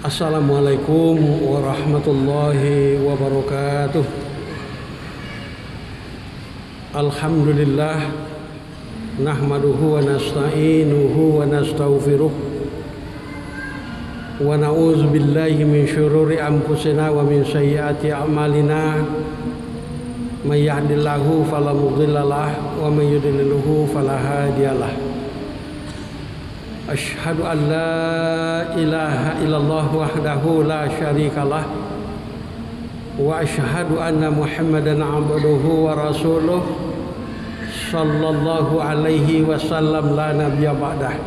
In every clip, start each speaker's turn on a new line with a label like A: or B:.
A: Assalamualaikum warahmatullahi wabarakatuh. Alhamdulillah, nahmaduhu wa nasta'inuhu wa nastaghfiruh wa na'udzu billahi min syururi anfusina wa min sayyiati a'malina. May yahdihillahu fala mudhillalah wa may yudlilhu fala hadiyalah. Asyhadu an la ilaha illallah wahdahu la syarikalah wa asyhadu anna Muhammadan abduhu wa rasuluh sallallahu alaihi wasallam la nabiyya ba'dah.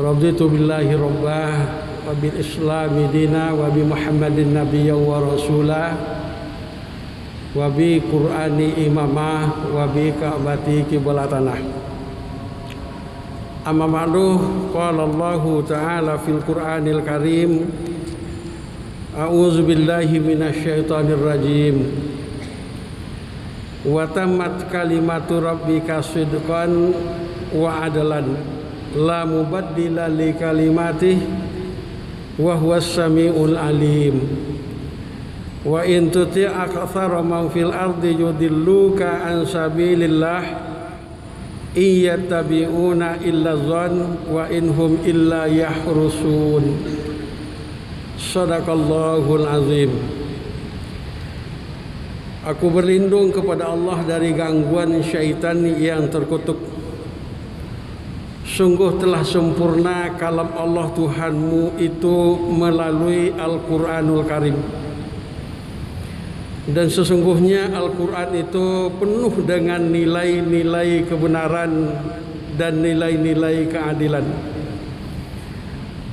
A: Raditu billahi rabbah wa bil islami dina wa bi Muhammadin nabiyya wa rasulah wa bi Qur'ani imamah wa bi ka'bati qiblatanah. Amma ba'du, qala Allah Ta'ala fil Qur'anil Karim, a'udzu billahi minasyaitonir rajim. Wa tammat kalimatu rabbika sidqan wa adlan la mubaddila li kalimatih wa huwas samiul alim. Wa in tuti' aktsara man fil ardi yudilluka an sabilillah iyattabi'una illa dhann wa inhum illa yahrusun. Shadaqallahul azim. Aku berlindung kepada Allah dari gangguan syaitan yang terkutuk. Sungguh telah sempurna kalam Allah Tuhanmu itu melalui Al-Quranul Karim. Dan sesungguhnya Al-Quran itu penuh dengan nilai-nilai kebenaran dan nilai-nilai keadilan.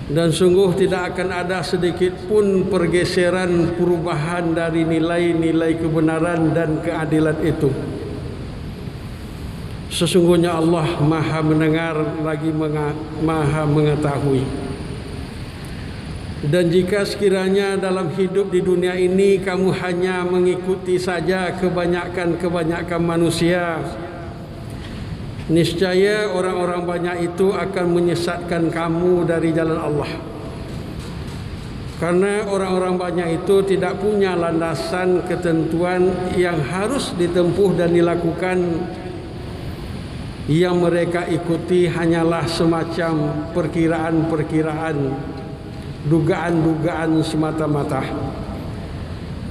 A: Dan sungguh tidak akan ada sedikit pun pergeseran perubahan dari nilai-nilai kebenaran dan keadilan itu. Sesungguhnya Allah Maha mendengar lagi Maha mengetahui. Dan jika sekiranya dalam hidup di dunia ini kamu hanya mengikuti saja kebanyakan manusia, niscaya orang-orang banyak itu akan menyesatkan kamu dari jalan Allah. Karena orang-orang banyak itu tidak punya landasan ketentuan yang harus ditempuh dan dilakukan. Yang mereka ikuti hanyalah semacam perkiraan-perkiraan, dugaan-dugaan semata-mata.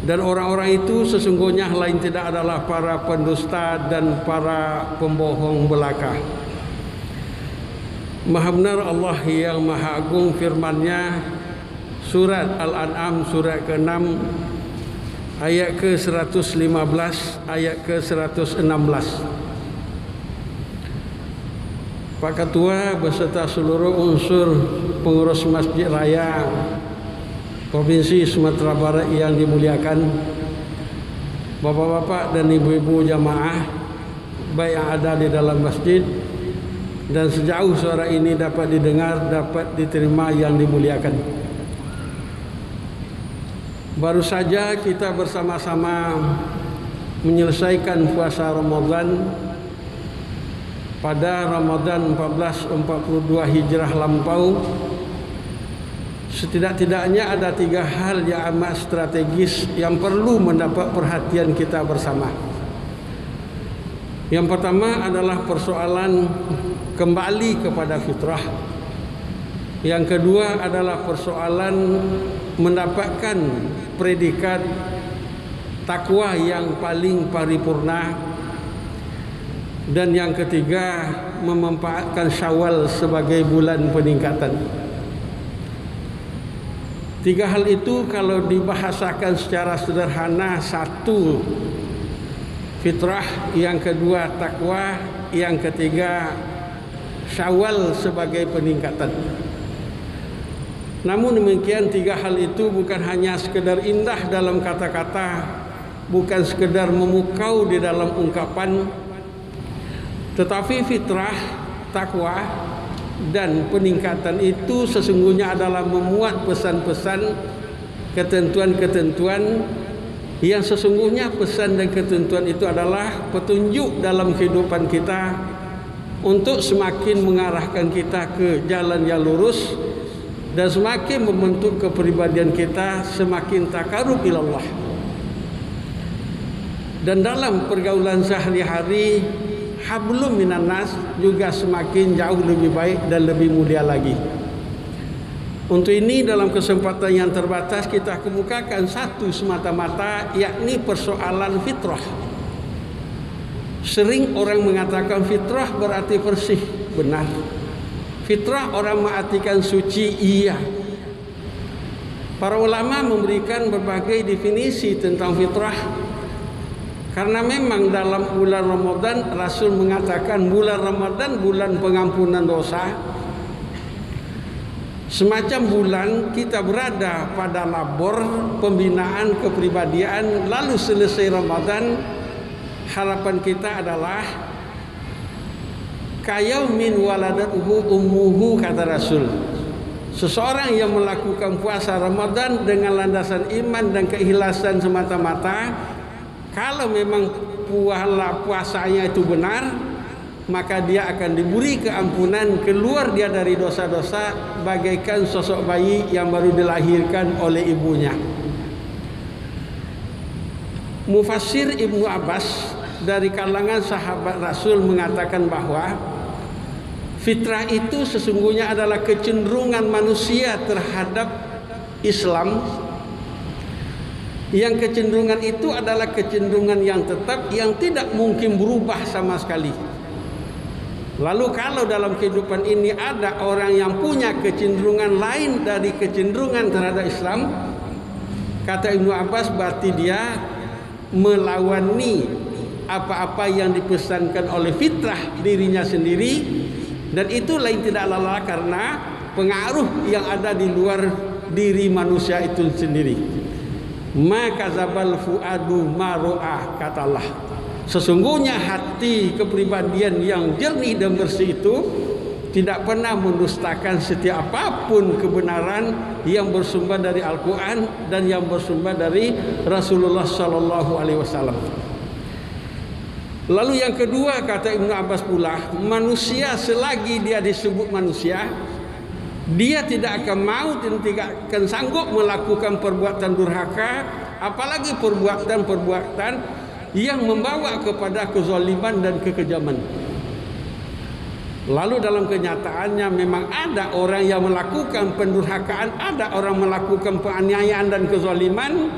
A: Dan orang-orang itu sesungguhnya lain tidak adalah para pendusta dan para pembohong belaka. Maha benar Allah yang Maha Agung firman-Nya, surat Al-An'am surat ke-6 ayat ke-115 ayat ke-116. Pak Ketua beserta seluruh unsur pengurus Masjid Raya Provinsi Sumatera Barat yang dimuliakan, bapak-bapak dan ibu-ibu jamaah baik yang ada di dalam masjid dan sejauh suara ini dapat didengar, dapat diterima yang dimuliakan. Baru saja kita bersama-sama menyelesaikan puasa Ramadan pada Ramadan 1442 Hijrah lampau. Setidak-tidaknya ada 3 hal yang amat strategis yang perlu mendapat perhatian kita bersama. Yang pertama adalah persoalan kembali kepada fitrah. Yang kedua adalah persoalan mendapatkan predikat takwa yang paling paripurna. Dan yang ketiga, memanfaatkan Syawal sebagai bulan peningkatan. 3 hal itu kalau dibahasakan secara sederhana, 1 fitrah, yang kedua takwa, yang ketiga Syawal sebagai peningkatan. Namun demikian 3 hal itu bukan hanya sekedar indah dalam kata-kata, bukan sekedar memukau di dalam ungkapan, tetapi fitrah, takwa, dan peningkatan itu sesungguhnya adalah memuat pesan-pesan, ketentuan-ketentuan yang sesungguhnya pesan dan ketentuan itu adalah petunjuk dalam kehidupan kita untuk semakin mengarahkan kita ke jalan yang lurus dan semakin membentuk kepribadian kita semakin takarub ilallah. Dan dalam pergaulan sehari-hari hablum minan nas juga semakin jauh lebih baik dan lebih mulia lagi. Untuk ini dalam kesempatan yang terbatas kita kemukakan satu semata-mata, yakni persoalan fitrah. Sering orang mengatakan fitrah berarti bersih, benar. Fitrah orang mengartikan suci, iya. Para ulama memberikan berbagai definisi tentang fitrah. Karena memang dalam bulan Ramadan Rasul mengatakan bulan Ramadan bulan pengampunan dosa. Semacam bulan kita berada pada labor pembinaan kepribadian, lalu selesai Ramadan harapan kita adalah kayaumin waladatuhu ummuhu, kata Rasul. Seseorang yang melakukan puasa Ramadan dengan landasan iman dan keikhlasan semata-mata, kalau memang puasanya itu benar, maka dia akan diberi keampunan, keluar dia dari dosa-dosa bagaikan sosok bayi yang baru dilahirkan oleh ibunya. Mufassir Ibnu Abbas dari kalangan sahabat Rasul mengatakan bahwa fitrah itu sesungguhnya adalah kecenderungan manusia terhadap Islam. Yang kecenderungan itu adalah kecenderungan yang tetap, yang tidak mungkin berubah sama sekali. Lalu kalau dalam kehidupan ini ada orang yang punya kecenderungan lain dari kecenderungan terhadap Islam, kata Ibnu Abbas, berarti dia melawani apa-apa yang dipesankan oleh fitrah dirinya sendiri, dan itu lain tidak lain karena pengaruh yang ada di luar diri manusia itu sendiri. Maka zabal fuadu maro'ah, kata Allah. Sesungguhnya hati kepribadian yang jernih dan bersih itu tidak pernah mendustakan setiap apapun kebenaran yang bersumber dari Al-Quran dan yang bersumber dari Rasulullah Sallallahu Alaihi Wasallam. Lalu yang kedua, kata Ibnu Abbas pula, manusia selagi dia disebut manusia, dia tidak akan mau dan tidak akan sanggup melakukan perbuatan durhaka, apalagi perbuatan-perbuatan yang membawa kepada kezaliman dan kekejaman. Lalu dalam kenyataannya memang ada orang yang melakukan pendurhakaan, ada orang melakukan penganiayaan dan kezaliman.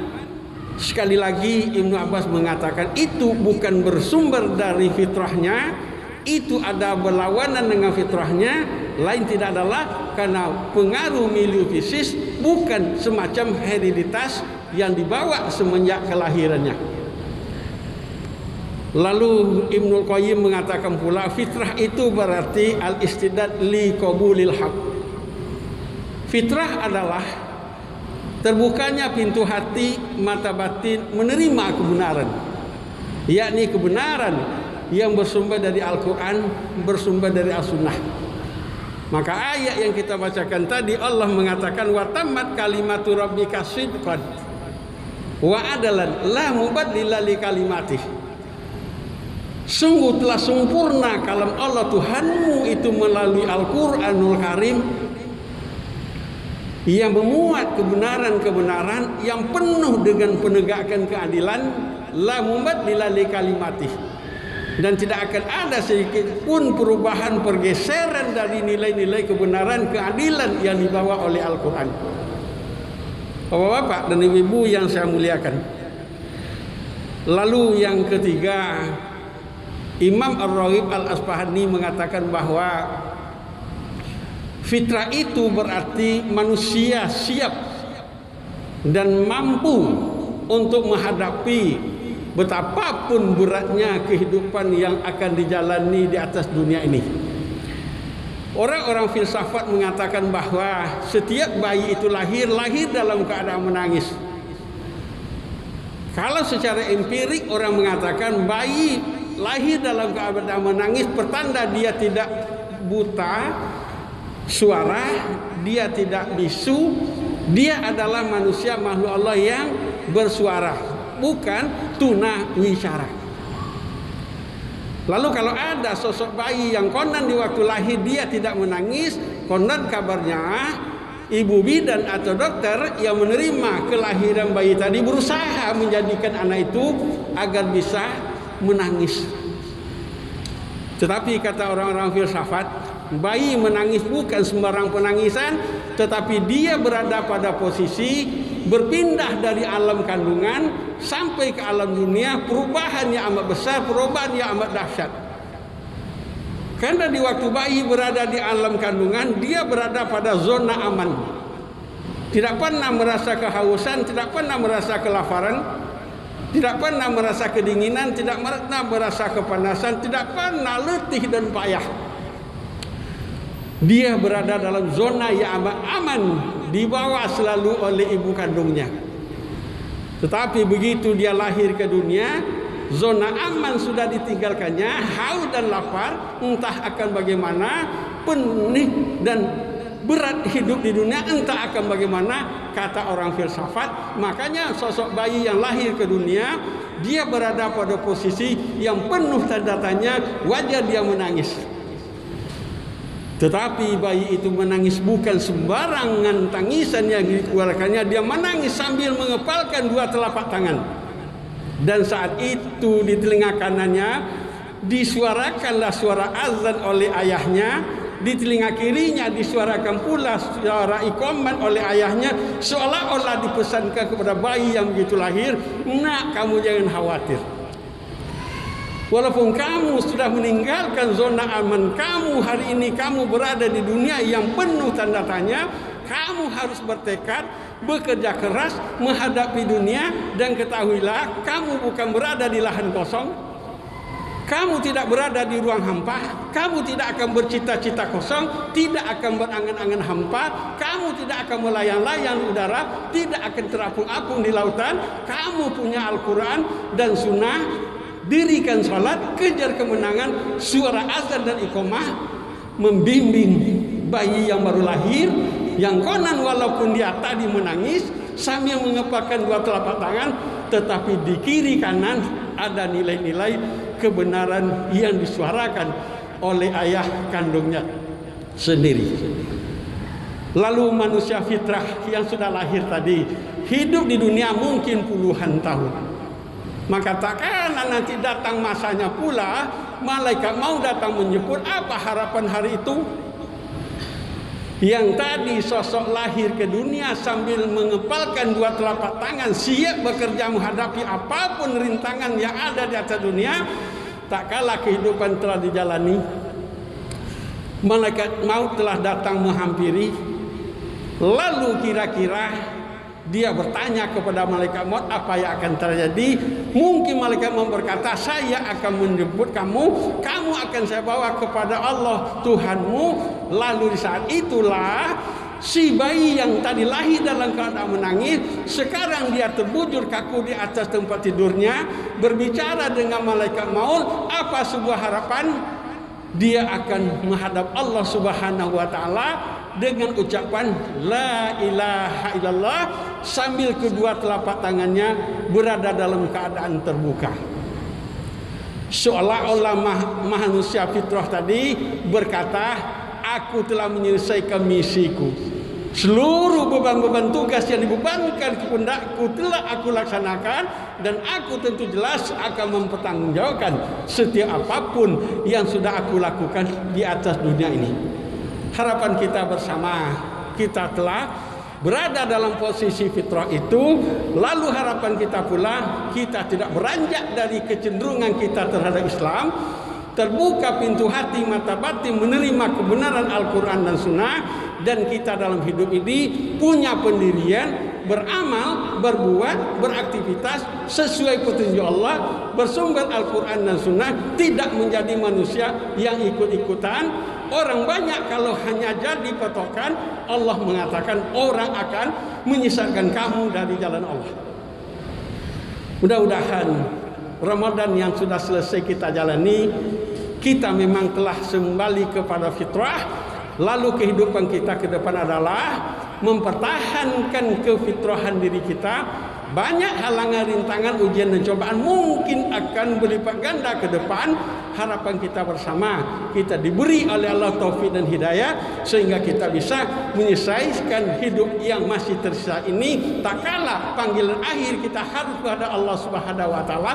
A: Sekali lagi Ibnu Abbas mengatakan itu bukan bersumber dari fitrahnya, itu ada berlawanan dengan fitrahnya, lain tidak adalah karena pengaruh milieu fisis, bukan semacam hereditas yang dibawa semenjak kelahirannya. Lalu Ibnu Qayyim mengatakan pula fitrah itu berarti al-istidad li qabulil haq. Fitrah adalah terbukanya pintu hati, mata batin menerima kebenaran, yakni kebenaran yang bersumber dari Al-Quran, bersumber dari As-Sunnah. Maka ayat yang kita bacakan tadi, Allah mengatakan wa tammat kalimatu rabbika sidqan wa adalan la mubaddila li kalimatih. Sungguh telah sempurna kalam Allah Tuhanmu itu melalui Al-Quranul Karim yang memuat kebenaran-kebenaran yang penuh dengan penegakan keadilan, la mubaddila li kalimatih, dan tidak akan ada sedikit pun perubahan pergeseran dari nilai-nilai kebenaran keadilan yang dibawa oleh Al-Quran. Bapak-bapak dan ibu-ibu yang saya muliakan, lalu yang ketiga, Imam Ar-Raghib Al-Asfahani mengatakan bahwa fitrah itu berarti manusia siap dan mampu untuk menghadapi betapapun beratnya kehidupan yang akan dijalani di atas dunia ini. Orang-orang filsafat mengatakan bahwa setiap bayi itu lahir dalam keadaan menangis. Kalau secara empirik orang mengatakan bayi lahir dalam keadaan menangis pertanda dia tidak buta suara, dia tidak bisu, dia adalah manusia makhluk Allah yang bersuara, bukan tuna wicara. Lalu kalau ada sosok bayi yang konon di waktu lahir dia tidak menangis, konon kabarnya ibu bidan atau dokter yang menerima kelahiran bayi tadi berusaha menjadikan anak itu agar bisa menangis. Tetapi kata orang-orang filsafat, bayi menangis bukan sembarang penangisan, tetapi dia berada pada posisi berpindah dari alam kandungan sampai ke alam dunia, perubahan yang amat besar, perubahan yang amat dahsyat. Karena di waktu bayi berada di alam kandungan, dia berada pada zona aman. Tidak pernah merasa kehausan, tidak pernah merasa kelaparan, tidak pernah merasa kedinginan, tidak pernah merasa kepanasan, tidak pernah letih dan payah. Dia berada dalam zona yang aman, dibawa selalu oleh ibu kandungnya. Tetapi begitu dia lahir ke dunia, zona aman sudah ditinggalkannya, haus dan lapar, entah akan bagaimana, penih dan berat hidup di dunia, entah akan bagaimana, kata orang filsafat. Makanya sosok bayi yang lahir ke dunia, dia berada pada posisi yang penuh tanda tanya, wajah dia menangis. Tetapi bayi itu menangis bukan sembarangan tangisan yang dikeluarkannya, dia menangis sambil mengepalkan dua telapak tangan. Dan saat itu di telinga kanannya disuarakanlah suara azan oleh ayahnya, di telinga kirinya disuarakan pula suara iqamat oleh ayahnya, seolah-olah dipesankan kepada bayi yang begitu lahir, nak, kamu jangan khawatir. Walaupun kamu sudah meninggalkan zona aman kamu, hari ini kamu berada di dunia yang penuh tanda tanya, kamu harus bertekad, bekerja keras menghadapi dunia, dan ketahuilah kamu bukan berada di lahan kosong, kamu tidak berada di ruang hampa, kamu tidak akan bercita-cita kosong, tidak akan berangan-angan hampa, kamu tidak akan melayang-layang di udara, tidak akan terapung-apung di lautan. Kamu punya Al-Quran dan Sunnah. Dirikan salat, kejar kemenangan. Suara azan dan iqamah membimbing bayi yang baru lahir, yang konon walaupun dia tadi menangis sambil mengepalkan dua telapak tangan, tetapi di kiri kanan ada nilai-nilai kebenaran yang disuarakan oleh ayah kandungnya sendiri. Lalu manusia fitrah yang sudah lahir tadi hidup di dunia mungkin puluhan tahun. Maka takkan nanti datang masanya pula malaikat mau datang menjemput. Apa harapan hari itu? Yang tadi sosok lahir ke dunia sambil mengepalkan dua telapak tangan, siap bekerja menghadapi apapun rintangan yang ada di atas dunia, tak kalah kehidupan telah dijalani, malaikat maut telah datang menghampiri. Lalu kira-kira dia bertanya kepada malaikat maut, apa yang akan terjadi? Mungkin malaikat maut berkata, saya akan menjemput kamu, kamu akan saya bawa kepada Allah Tuhanmu. Lalu di saat itulah si bayi yang tadi lahir dalam keadaan menangis, sekarang dia terbujur kaku di atas tempat tidurnya, berbicara dengan malaikat maut. Apa sebuah harapan? Dia akan menghadap Allah Subhanahu wa taala dengan ucapan la ilaha illallah, sambil kedua telapak tangannya berada dalam keadaan terbuka. Seolah-olah manusia fitrah tadi berkata, aku telah menyelesaikan misiku. Seluruh beban-beban tugas yang dibebankan ke pundakku telah aku laksanakan, dan aku tentu jelas akan mempertanggungjawabkan setiap apapun yang sudah aku lakukan di atas dunia ini. Harapan kita bersama, kita telah berada dalam posisi fitrah itu. Lalu harapan kita pula, kita tidak beranjak dari kecenderungan kita terhadap Islam, terbuka pintu hati mata batin menerima kebenaran Al-Quran dan Sunnah, dan kita dalam hidup ini punya pendirian, beramal, berbuat, beraktivitas sesuai petunjuk Allah, bersumber Al-Quran dan Sunnah, tidak menjadi manusia yang ikut-ikutan. Orang banyak kalau hanya jadi patokan, Allah mengatakan orang akan menyesatkan kamu dari jalan Allah. Mudah-mudahan Ramadan yang sudah selesai kita jalani, kita memang telah kembali kepada fitrah. Lalu kehidupan kita ke depan adalah mempertahankan kefitrahan diri kita. Banyak halangan, rintangan, ujian dan cobaan mungkin akan berlipat ganda ke depan, harapan kita bersama, kita diberi oleh Allah taufik dan hidayah sehingga kita bisa menyelesaikan hidup yang masih tersisa ini. Tak kala panggilan akhir kita harus kepada Allah Subhanahu wa taala.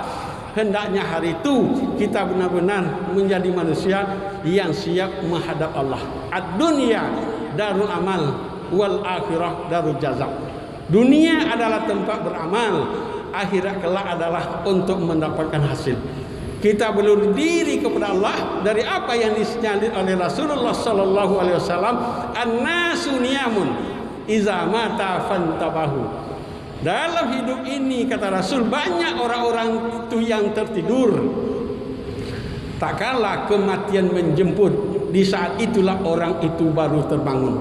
A: Hendaknya hari itu kita benar-benar menjadi manusia yang siap menghadap Allah. Ad-dunya darul amal wal akhirah darul jazaa. Dunia adalah tempat beramal, akhirat kelak adalah untuk mendapatkan hasil. Kita berlindung diri kepada Allah dari apa yang disinyalir oleh Rasulullah sallallahu alaihi wasallam, an-nasu niyamun iza mata fantabahu. Dalam hidup ini, kata Rasul, banyak orang-orang itu yang tertidur. Tak kala kematian menjemput, di saat itulah orang itu baru terbangun.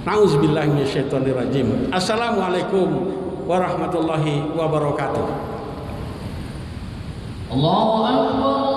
A: Nauzubillahi minasyaitonirrajim. Assalamualaikum warahmatullahi wabarakatuh.
B: Allahu Akbar.